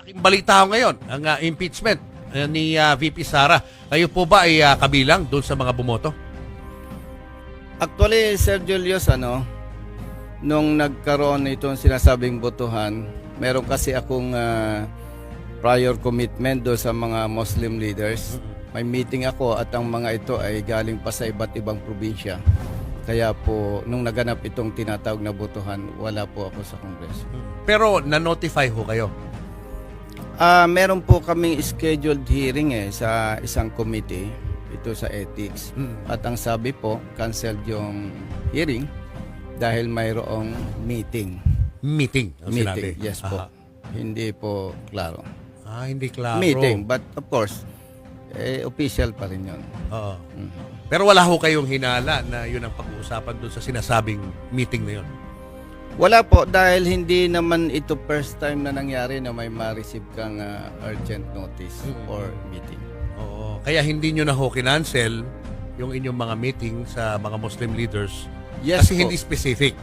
malaking balita ho ngayon, ang impeachment ni VP Sara. Kayo po ba ay kabilang doon sa mga bumoto? Actually, Sir Julius, nung nagkaroon itong sinasabing botohan, meron kasi akong prior commitment do sa mga Muslim leaders. May meeting ako at ang mga ito ay galing pa sa iba't ibang probinsya. Kaya po, nung naganap itong tinatawag na botohan, wala po ako sa Kongreso. Pero na-notify ho kayo? Meron po kaming scheduled hearing sa isang committee, ito sa ethics. At ang sabi po, canceled yung hearing dahil mayroong meeting. Meeting, ang Meeting, sinabi. yes po. Aha. Hindi po klaro. Hindi klaro. Meeting, but of course, official pa rin yun. Oo. Pero wala ho kayong hinala na yun ang pag-uusapan doon sa sinasabing meeting na yun? Wala po dahil hindi naman ito first time na nangyari na may ma-receive kang urgent notice or meeting. Oo. Kaya hindi nyo na ho kinancel yung inyong mga meeting sa mga Muslim leaders Yes kasi po. hindi specific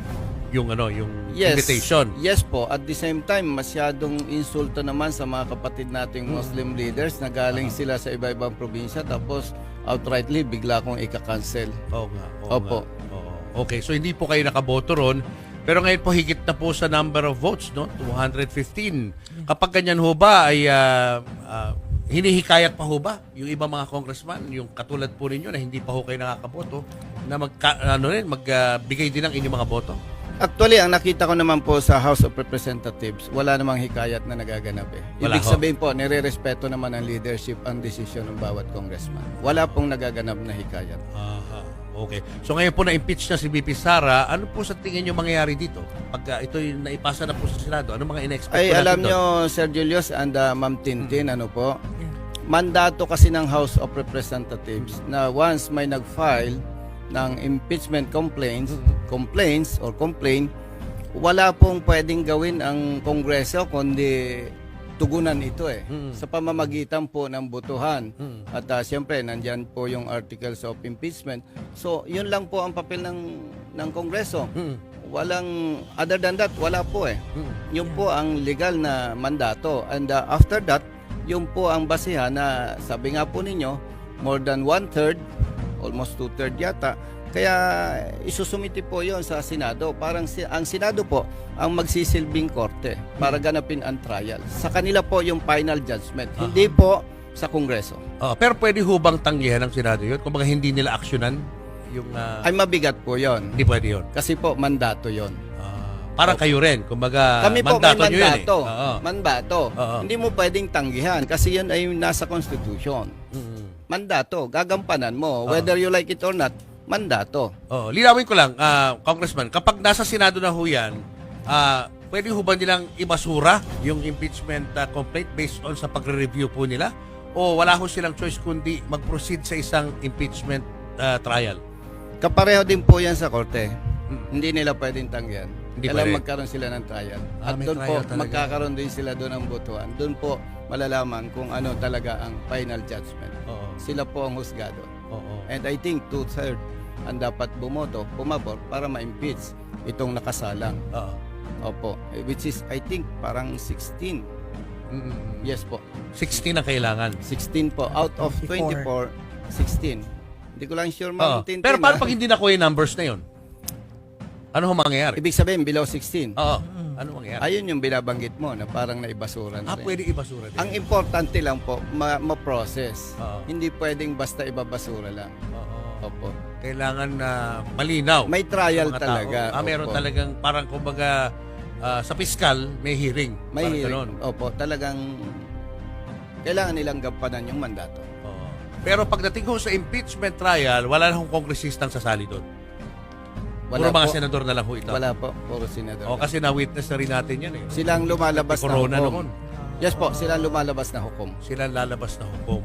yung yung Yes. invitation. Yes po. At the same time, masyadong insulto naman sa mga kapatid nating Muslim leaders na galing sila sa iba-ibang probinsya tapos outrightly bigla kong ika-cancel. Oo nga. Opo. Nga. Oo. Okay, so hindi po kayo nakaboto ron. Pero ngayon po higit na po sa number of votes, no? 215. Kapag ganyan ho ba ay hinihikayat pa ho ba yung ibang mga congressman, yung katulad po ninyo na hindi pa ho kayo nakakaboto, na magbigay din ng inyong mga boto? Actually, ang nakita ko naman po sa House of Representatives, wala namang hikayat na nagaganap Wala Ibig ho. sabihin po, nire-respeto naman ng leadership ang desisyon ng bawat congressman. Wala pong nagaganap na hikayat. Aha. Okay. So ngayon po na-impeach na si VP Sara, ano po sa tingin nyo mangyayari dito? Pag ito'y naipasa na po sa Senado, ano mga in-expect Ay, po natin alam doon? nyo, Sir Julius and Ma'am Tintin, mandato kasi ng House of Representatives na once may nag-file ng impeachment complaint, wala pong pwedeng gawin ang Kongreso kundi tugunan ito sa pamamagitan po ng botohan. At siyempre, nandyan po yung articles of impeachment. So, yun lang po ang papel ng Kongreso. Walang, other than that, wala po Yun po ang legal na mandato. And after that, yun po ang basihan na sabi nga po ninyo, more than 1/3, almost 2/3 yata, kaya isusumiti po yon sa Senado. Parang ang Senado po ang magsisilbing korte para ganapin ang trial. Sa kanila po yung final judgment, hindi po sa Kongreso. Pero pwede ho bang tanggihan ng Senado yun? Kung mga hindi nila aksyonan yung... Ay mabigat po yon. hindi pwede yun. Kasi po mandato yon. Parang kayo rin. Kumbaga, Kami po may mandato nyo yun mandato. Oo. Mandato. Oo. Hindi mo pwedeng tanggihan kasi yan ay nasa Constitution. Mandato, gagampanan mo. Whether you like it or not, mandato. Linawin ko lang, Congressman, kapag nasa Senado na ho yan, pwede ho ba nilang ibasura yung impeachment complaint based on sa pagre-review po nila? O wala ho silang choice kundi mag-proceed sa isang impeachment trial? Kapareho din po yan sa korte. Hindi nila pwedeng tanggihan. Hindi Kailangan pwede. magkaroon sila ng trial. At may doon po, trial talaga. magkakaroon din sila doon ng botohan. Doon po malalaman kung ano talaga ang final judgment. Oo. Sila po ang husgado. Oo. And I think 2/3 ang dapat bumoto, pumabor para ma-impeach itong nakasalang. Oo. Opo. Which is, I think, parang 16. Yes po. 16 ang kailangan. 16 po. Out of 24, 16. Hindi ko lang sure, Oo. Ma'am Tintin. Pero paano pag hindi nakuha yung numbers na yun? Ano ho mangyayari? Ibig sabihin, below 16. Oo. Ano mangyayari? Ayun yung binabanggit mo na parang naibasura na rin. Pwede ibasura din. Ang importante lang po, ma-process. Oo. Hindi pwedeng basta ibabasura lang. Oo. Opo. Kailangan na malinaw. May trial sa mga talaga. tao. Meron Opo. talagang parang kumbaga sa piskal may hearing. May Parang hearing. ganon. Opo, talagang kailangan nilang gampanan yung mandato. Oo. Pero pagdating ho sa impeachment trial, wala na hong kongresistang sasali doon. Puro mga senador na lang ho ito. Wala po, puro senador. O kasi na-witness na rin natin yan eh. Silang lumalabas na Corona hukom. noon. Yes po, silang lumalabas na hukom. Sila lalabas na hukom.